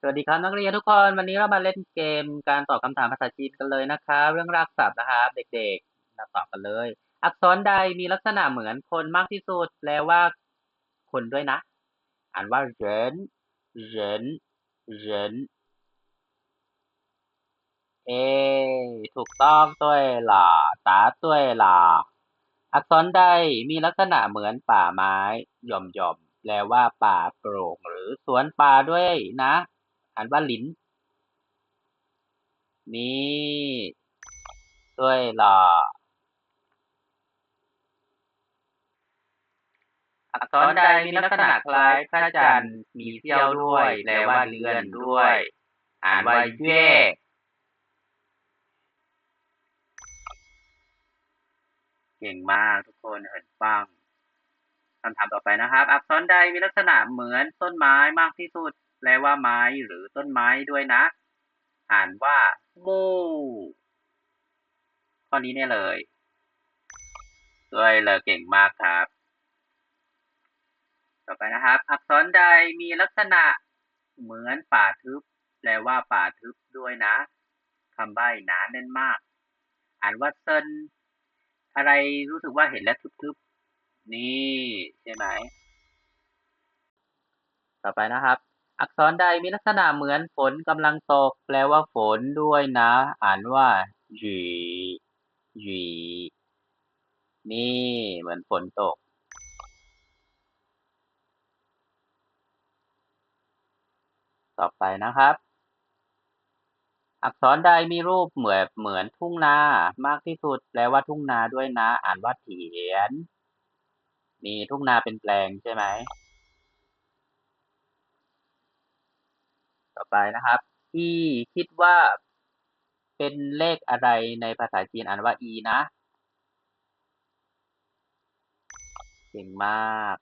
สวัสดีครับนักเรียนทุกคนวันนี้เรามาเล่นเกมการตอบคำถามภาษาจีนกันเลยนะครับเรื่องรากศัพท์นะครับเด็กๆมาตอบกันเลยอักษรใดมีลักษณะเหมือนคนมากที่สุดแปลว่าคนด้วยนะอ่านว่าเหรินเหรินเอถูกต้องด้วยล่ะตาด้วยล่ะอักษรใดมีลักษณะเหมือนป่าไม้หย่อมแปลว่าป่าโปร่งหรือสวนป่าด้วยนะอ่านว่าหลินนี่ด้วยล่ะ อักษรใดมีลักษณะคล้ายพระจันทร์มีเสี้ยวด้วยแปลว่าเดือนด้วยอ่านว่าเย่เก่งมากทุกคนเห็นบ้างคำถามต่อไปนะครับอักษรใดมีลักษณะเหมือนต้นไม้มากที่สุดแปลว่าไม้หรือต้นไม้ด้วยนะอ่านว่ามูข้อนี้เนี่ยเลยด้วยเลยเก่งมากครับต่อไปนะครับอักษรใดมีลักษณะเหมือนป่าทึบแปลว่าป่าทึบด้วยนะคำใบ้หนาแน่นมาก อ่านว่าเซินอะไรรู้สึกว่าเห็นแล้วทึบๆนี่ใช่ไหมต่อไปนะครับอักษรใดมีลักษณะเหมือนฝนกำลังตกแปลว่าฝนด้วยนะอ่านว่าหยีหยีนี่เหมือนฝนตกต่อไปนะครับอักษรใดมีรูปเหมือนทุ่งนามากที่สุดแปลว่าทุ่งนาด้วยนะอ่านว่าเถียนนี่ทุ่งนาเป็นแปลงใช่ไหมต่อไปนะครับที่คิดว่า เป็นเลขอะไรในภาษาจีนอ่านว่าอีนะเก่งมาก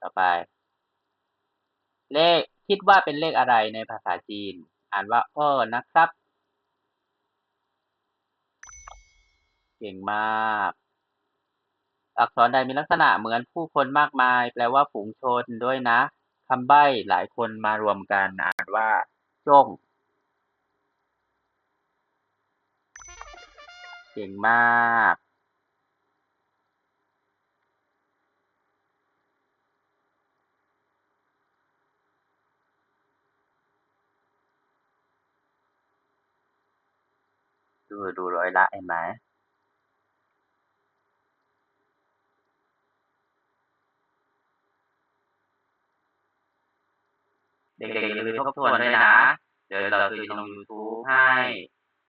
ต่อไปเลขคิดว่าเป็นเลขอะไรในภาษาจีนอ่านว่านะครับเก่งมากอักษรใดมีลักษณะเหมือนผู้คนมากมายแปลว่าฝูงชนด้วยนะคำใบ้หลายคนมารวมกันอ่านว่าจ้งเก่งมากดูร้อยละเห็นไหมเด็กๆอย่าลืมทบทวนด้วยนะเดี๋ยวเราจะลง YouTube ให้